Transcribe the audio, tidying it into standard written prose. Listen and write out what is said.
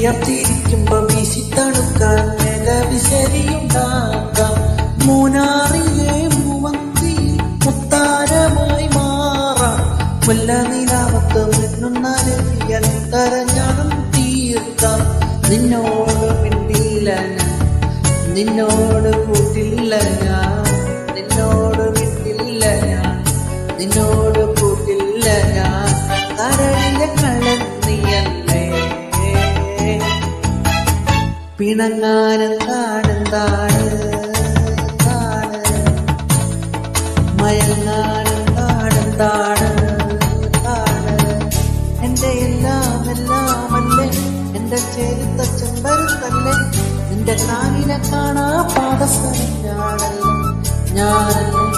വിയർത്തിരിക്കുമ്പോ വീശി തണുക്കാൻ മേഘവിശരിയുണ്ടാകാം. മൂന്നാറിലെ മൂവന്തി മുത്താരമായി മാറാം. മുല്ല നിലാവത്ത് മിന്നുന്ന രവിയൽ കരഞ്ഞാലും തീർക്കാം. നിന്നോട് മിണ്ടില്ല ഞാൻ, നിന്നോട് കൂട്ടില്ല ഞാൻ, നിന്നോട് മിണ്ടില്ല ഞാൻ, നിന്നോട് കൂട്ടില്ല ഞാൻ. കരളിലെ കള്ളൻ നീയല്ലേ, പിണങ്ങാനെന്താണ് മയങ്ങാനെന്താണ് എന്റെ എല്ലാം എല്ലാമല്ലേ, എന്റെ ചേരുത്ത ചെമ്പരുത്തല്ലേ, നിന്റെ കാലിനെ കാണാ പാദസ്ഥലം ഞാനല്ലേ, ഞാനല്ലേ.